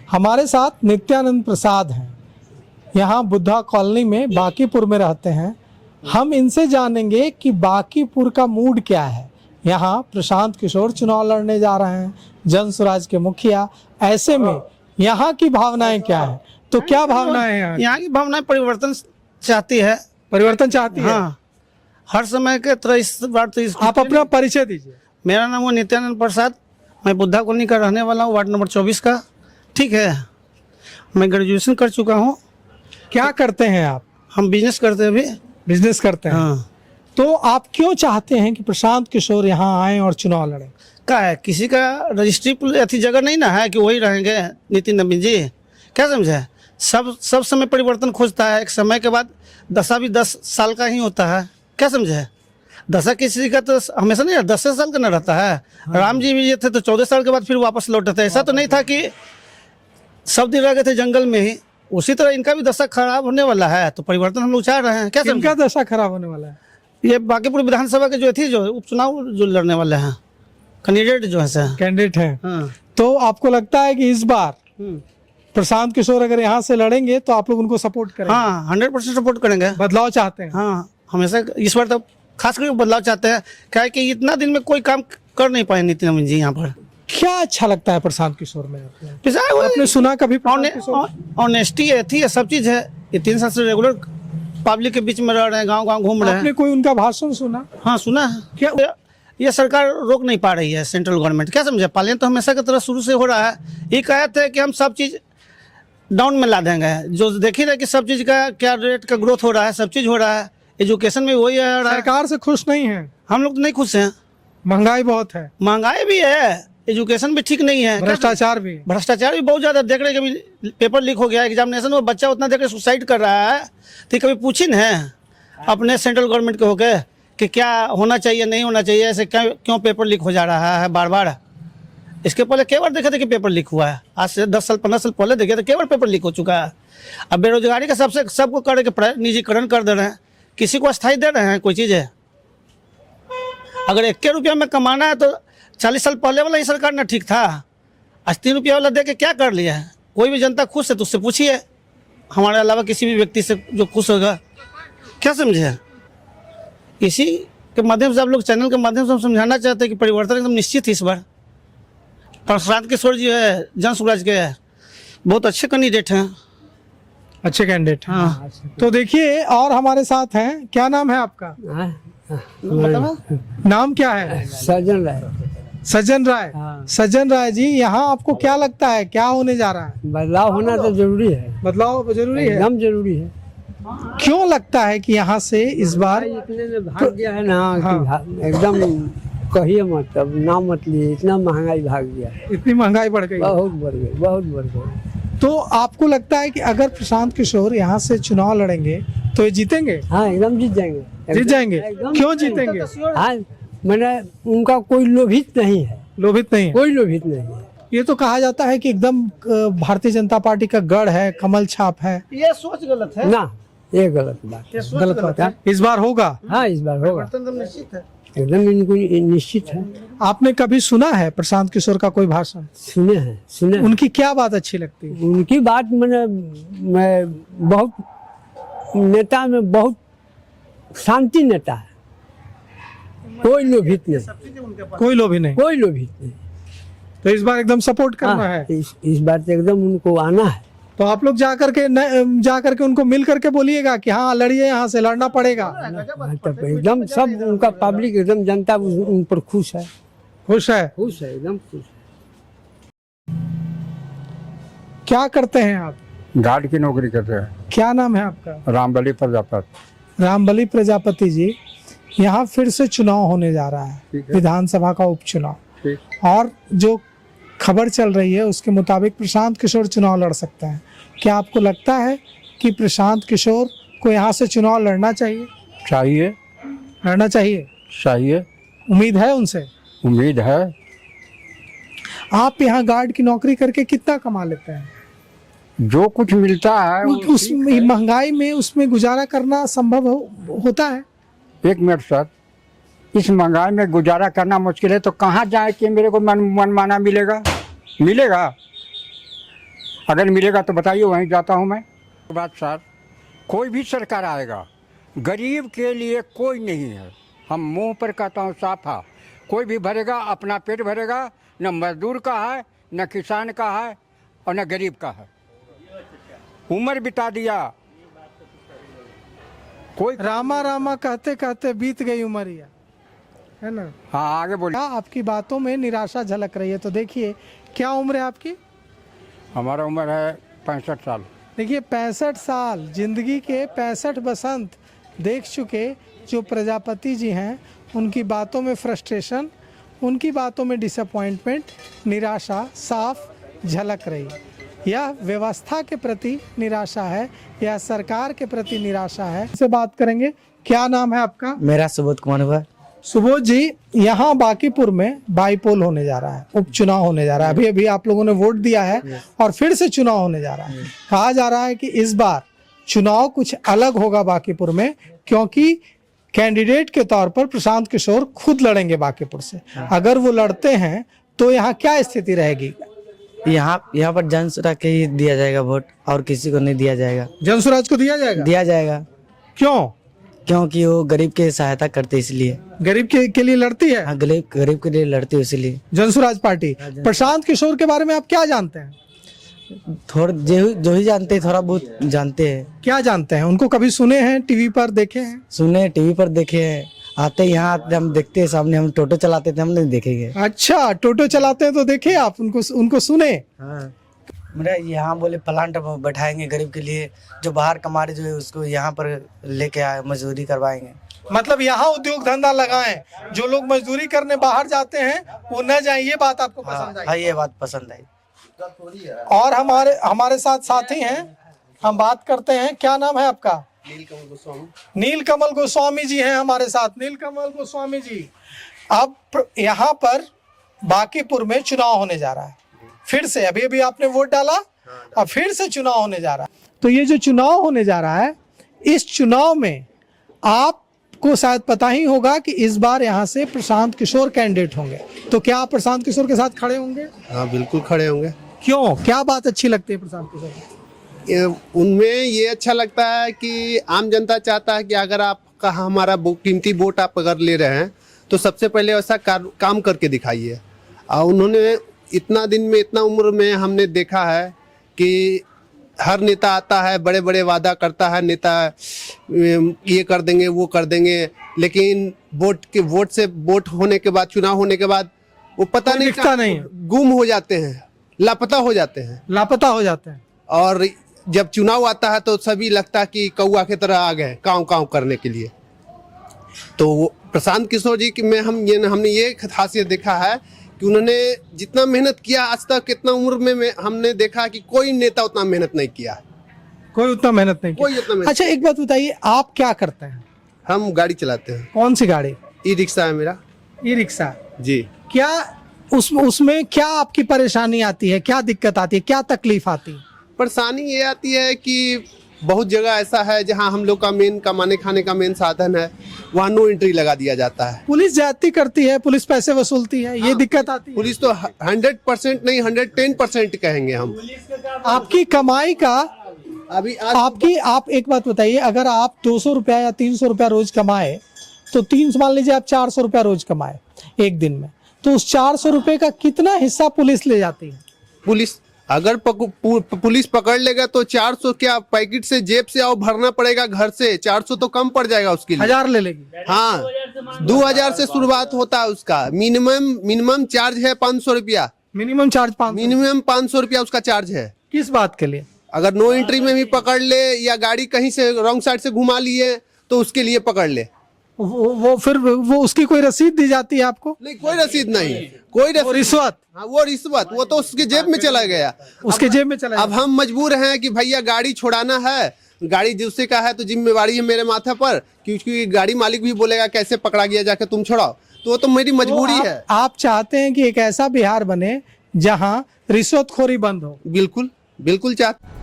हमारे साथ नित्यानंद प्रसाद हैं, यहाँ बुद्धा कॉलोनी में बांकीपुर में रहते हैं। हम इनसे जानेंगे कि बांकीपुर का मूड क्या है। यहाँ प्रशांत किशोर चुनाव लड़ने जा रहे हैं, जन स्वराज के मुखिया। ऐसे में यहाँ की भावनाएं क्या है? तो क्या भावनाएं हैं यहाँ की भावनाएं? परिवर्तन चाहती है। परिवर्तन चाहती है। हाँ, हर समय के तरह इस बार तो आप अपना परिचय दीजिए। मेरा नाम है नित्यानंद प्रसाद, मैं बुद्धा कॉलोनी का रहने वाला हूँ, वार्ड नंबर 24 का। ठीक है, मैं ग्रेजुएशन कर चुका हूँ। क्या करते हैं आप? हम बिजनेस करते हैं, अभी बिजनेस करते हैं। हाँ। तो आप क्यों चाहते हैं कि प्रशांत किशोर यहाँ आए और चुनाव लड़े? क्या है, किसी का रजिस्ट्री ऐसी जगह नहीं ना है कि वही रहेंगे नितिन नवीन जी। क्या समझे? सब समय परिवर्तन खोजता है। एक समय के बाद दशा भी 10 साल का ही होता है। क्या समझे? दशा किसी का तो हमेशा नहीं, 10 साल का न रहता है। राम जी भी ये थे तो 14 साल के बाद फिर वापस लौटे थे। ऐसा तो नहीं था कि सब दिन रह गए थे जंगल में ही। उसी तरह इनका भी दशा खराब होने वाला है, तो परिवर्तन हम लोग चाह रहे हैं। क्या इनका दशा खराब होने वाला है? ये बांकीपुर विधानसभा के जो उपचुनाव जो लड़ने वाले हैं, कैंडिडेट जो है कैंडिडेट हैं। हाँ। तो आपको लगता है कि इस बार प्रशांत किशोर अगर यहाँ से लड़ेंगे तो आप लोग उनको सपोर्ट करेंगे? हाँ, 100% सपोर्ट करेंगे। बदलाव चाहते हैं? हाँ, हमेशा इस बार तो खास करके बदलाव चाहते हैं। क्या है कि इतना दिन में कोई काम कर नहीं पाए नितिन नवीन जी यहाँ पर। क्या अच्छा लगता है प्रशांत किशोर में? आपने आपने सुना कभी प्रशांत किशोर? ऑनेस्टी है, सब चीज है। ये 3 साल से रेगुलर पब्लिक के बीच में रह रहे हैं, गांव घूम रहे हैं। आपने कोई उनका भाषण सुना? हाँ, सुना है। क्या? ये सरकार रोक नहीं पा रही है, सेंट्रल गवर्नमेंट। क्या समझे? पालन तो हमेशा की तरह शुरू से हो रहा है। ये कहे थे कि हम सब चीज डाउन में ला देंगे। जो देख ही रहे कि सब चीज का क्या रेट का ग्रोथ हो रहा है, सब चीज हो रहा है। एजुकेशन में वही है। सरकार से खुश नहीं है? हम लोग तो नहीं खुश हैं। महंगाई बहुत है। महंगाई भी है, एजुकेशन भी ठीक नहीं है, भ्रष्टाचार भी बहुत ज्यादा। देख रहे हैं कि पेपर लीक हो गया एग्जामिनेशन में, बच्चा उतना देख रहे सुसाइड कर रहा है। तो कभी पूछी न है अपने सेंट्रल गवर्नमेंट के होके कि क्या होना चाहिए, नहीं होना चाहिए, ऐसे क्यों पेपर लीक हो जा रहा है बार बार? इसके पहले कई बार देखे थे कि पेपर लीक हुआ है। आज से 10 साल 15 साल पहले देखे थे, कई बार पेपर लीक हो चुका है। अब बेरोजगारी का सबको करके निजीकरण कर दे रहे हैं। किसी को अस्थायी दे रहे हैं कोई चीज़ है? अगर 1 रुपया में कमाना है तो 40 साल पहले वाला ही सरकार ना ठीक था। आज 3 रुपया वाला दे के क्या कर लिया है? कोई भी जनता खुश है तो उससे पूछिए, हमारे अलावा किसी भी व्यक्ति से जो खुश होगा। क्या समझे? इसी के माध्यम से आप लोग चैनल के माध्यम से हम समझाना चाहते हैं कि परिवर्तन एकदम निश्चित है इस बार। प्रशांत किशोर जी है, जन स्वराज के बहुत अच्छे कैंडिडेट हैं। अच्छे कैंडिडेट। हाँ। तो देखिए, और हमारे साथ हैं। क्या नाम है आपका? नाम क्या है? सजन राय। सज्जन राय। हाँ। सज्जन राय जी, यहाँ आपको क्या लगता है क्या होने जा रहा है? बदलाव होना तो जरूरी है, बदलाव जरूरी है। एकदम जरूरी है। क्यों लगता है कि यहाँ से इस बार? इतने में भाग गया है ना कि एकदम कहिए मत, अब नाम मत लिए, इतना महंगाई भाग गया है। इतनी महंगाई बढ़ गई? बहुत बढ़ गई, बहुत बढ़ गई। तो आपको लगता है कि अगर प्रशांत किशोर यहाँ से चुनाव लड़ेंगे तो ये जीतेंगे? हाँ, एकदम जीत जाएंगे। जीत जाएंगे? क्यों जीतेंगे? हाँ, मैंने उनका कोई लोभित नहीं है। लोभित नहीं है? कोई लोभित नहीं है। ये तो कहा जाता है कि एकदम भारतीय जनता पार्टी का गढ़ है, कमल छाप है। ये सोच गलत है ना, ये गलत बात, गलत बात है। इस बार होगा? हाँ, इस बार होगा, एकदम निश्चित है। एकदम इनको निश्चित है। आपने कभी सुना है प्रशांत किशोर का कोई भाषण? सुने हैं। उनकी क्या बात अच्छी लगती है? उनकी बात मैं बहुत नेता में बहुत शांति नेता है। कोई लोभित नहीं, कोई लोभी नहीं। कोई लोभित नहीं। तो इस बार एकदम सपोर्ट करना हाँ, है। इस बार तो एकदम उनको आना है। तो आप लोग जा करके उनको मिल करके बोलिएगा कि हाँ लड़िए, यहाँ से लड़ना पड़ेगा। तो एकदम सब उनका पब्लिक, एकदम जनता उन पर खुश है। खुश है? खुश है, एकदम खुश है। क्या करते हैं आप? गार्ड की नौकरी करते हैं। क्या नाम है आपका? रामबली प्रजापति। रामबली प्रजापति जी, यहाँ फिर से चुनाव होने जा रहा है, विधानसभा का उपचुनाव। और जो खबर चल रही है उसके मुताबिक प्रशांत किशोर चुनाव लड़ सकते हैं। क्या आपको लगता है कि प्रशांत किशोर को यहाँ से चुनाव लड़ना चाहिए? लड़ना चाहिए। उम्मीद है उनसे? उम्मीद है। आप यहाँ गार्ड की नौकरी करके कितना कमा लेते हैं? जो कुछ मिलता है उस महंगाई में उसमें गुजारा करना संभव होता है? 1 मिनट सर, इस महंगाई में गुजारा करना मुश्किल है तो कहाँ जाए कि मेरे को मनमाना मिलेगा? अगर मिलेगा तो बताइए, वहीं जाता हूँ मैं। बात सर, कोई भी सरकार आएगा, गरीब के लिए कोई नहीं है। हम मुंह पर कहता हूँ साफा, कोई भी भरेगा अपना पेट भरेगा, न मजदूर का है, न किसान का है, और न गरीब का है। उम्र बिता दिया, कोई रामा रामा कहते कहते बीत गई उमरिया, है ना। हाँ आगे बोलिए। आपकी बातों में निराशा झलक रही है, तो देखिए क्या उम्र है आपकी? हमारा उम्र है 65 साल। देखिए 65 साल, जिंदगी के 65 बसंत देख चुके जो प्रजापति जी हैं, उनकी बातों में फ्रस्ट्रेशन, उनकी बातों में डिसअपॉइंटमेंट, निराशा साफ झलक रही है। यह व्यवस्था के प्रति निराशा है, यह सरकार के प्रति निराशा है। से बात करेंगे। क्या नाम है आपका? मेरा सुबोध कुमार हुआ। सुबोध जी, यहाँ बांकीपुर में बाईपोल होने जा रहा है, उपचुनाव होने जा रहा है। अभी अभी आप लोगों ने वोट दिया है और फिर से चुनाव होने जा रहा है। कहा जा रहा है कि इस बार चुनाव कुछ अलग होगा बांकीपुर में, क्योंकि कैंडिडेट के तौर पर प्रशांत किशोर खुद लड़ेंगे बांकीपुर से। अगर वो लड़ते हैं तो यहाँ क्या स्थिति रहेगी? यहाँ पर जनसुराज के ही दिया जाएगा वोट, और किसी को नहीं दिया जाएगा। जनसुराज को दिया जाएगा? दिया जाएगा। क्यों? क्योंकि वो गरीब की सहायता करते इसलिए। गरीब के लिए लड़ती है? हाँ, गरीब के लिए लड़ती है इसलिए। जनसुराज पार्टी। प्रशांत किशोर के बारे में आप क्या जानते हैं? थोड़ा जो ही जानते हैं, थोड़ा बहुत जानते हैं। क्या जानते हैं? उनको कभी सुने हैं, टीवी पर देखे हैं? सुने, टीवी पर देखे हैं, आते यहाँ आते हम देखते हैं सामने। हम टोटो चलाते थे, हम नहीं देखेंगे। अच्छा, टोटो चलाते हैं तो देखे आप, उनको सुने? हाँ। मेरा यहाँ बोले प्लांट बैठाएंगे गरीब के लिए, जो बाहर कमा रहे जो है उसको यहाँ पर लेके आए, मजदूरी करवाएंगे। मतलब यहाँ उद्योग धंधा लगाएं, जो लोग मजदूरी करने बाहर जाते हैं वो न जाए, ये बात आपको पसंद आई? हाँ, ये बात पसंद आई। और हमारे साथ साथी हैं, हम बात करते हैं। क्या नाम है आपका? नीलकमल गोस्वामी जी हैं हमारे साथ। नीलकमल गोस्वामी जी, अब यहाँ पर बांकीपुर में चुनाव होने जा रहा है, फिर से अभी अभी आपने वोट डाला और फिर से चुनाव होने जा रहा है। तो ये जो चुनाव होने जा रहा है, इस चुनाव में आपको शायद पता ही होगा कि इस बार यहाँ से प्रशांत किशोर कैंडिडेट होंगे। तो क्या आप प्रशांत किशोर के साथ खड़े होंगे? हाँ बिल्कुल खड़े होंगे। क्यों, क्या बात अच्छी लगती है प्रशांत किशोर की? उनमें ये अच्छा लगता है कि आम जनता चाहता है कि अगर आपका हमारा कीमती वोट आप अगर ले रहे हैं तो सबसे पहले ऐसा काम करके दिखाइए। और उन्होंने इतना दिन में, इतना उम्र में हमने देखा है कि हर नेता आता है, बड़े बड़े वादा करता है नेता, ये कर देंगे वो कर देंगे, लेकिन वोट होने के बाद, चुनाव होने के बाद वो पता नहीं, गुम हो जाते हैं, लापता हो जाते हैं। और जब चुनाव आता है तो सभी लगता है कि कौआ की तरह आ गए काँव काँव करने के लिए। तो प्रशांत किशोर जी में हमने ये खासियत देखा है कि उन्होंने जितना मेहनत किया आज तक, कितना उम्र में हमने देखा कि कोई नेता उतना मेहनत नहीं किया। कोई उतना मेहनत नहीं किया। अच्छा, एक बात बताइए, आप क्या करते हैं? हम गाड़ी चलाते हैं। कौन सी गाड़ी? ई रिक्शा है मेरा। ई रिक्शा जी। क्या उसमें क्या आपकी परेशानी आती है, क्या दिक्कत आती है, क्या तकलीफ आती है? परेशानी ये आती है कि बहुत जगह ऐसा है जहां हम लोग का मेन कमाने खाने का मेन साधन है, वहाँ नो एंट्री लगा दिया जाता है। पुलिस ज्यादती करती है, पुलिस पैसे वसूलती है, ये दिक्कत आती है। पुलिस तो 100% नहीं 110% कहेंगे हम। आपकी कमाई का अभी आप एक बात बताइए, अगर आप 200 रुपया या 300 रुपया रोज कमाए, तो मान लीजिए आप 400 रुपया रोज कमाए एक दिन में, तो उस 400 रुपए का कितना हिस्सा पुलिस ले जाती है? पुलिस अगर पुलिस पकड़ लेगा तो 400 क्या पैकेट से जेब से आओ भरना पड़ेगा घर से, 400 तो कम पड़ जाएगा उसके लिए। 1000 ले लेगी। हाँ, 2000 से शुरुआत होता है उसका। मिनिमम चार्ज है 500 रुपया। मिनिमम चार्ज 500 रुपया उसका चार्ज है। किस बात के लिए? अगर नो एंट्री में भी पकड़ ले या गाड़ी कहीं से रॉन्ग साइड से घुमा लिए तो उसके लिए पकड़ ले। वो उसकी कोई रसीद दी जाती है आपको? नहीं, कोई रसीद नहीं, कोई रसीद। रिश्वत? हाँ, वो रिश्वत, वो तो उसके जेब में चला गया। उसके जेब में चला। अब हम मजबूर हैं कि भैया गाड़ी छोड़ाना है, गाड़ी दूसरे का है तो जिम्मेवारी है मेरे माथे पर, क्योंकि गाड़ी मालिक भी बोलेगा कैसे पकड़ा गया जाके तुम छोड़ाओ, तो वो तो मेरी मजबूरी है। आप चाहते हैं कि एक ऐसा बिहार बने जहाँ रिश्वतखोरी बंद हो? बिल्कुल बिल्कुल चाहते।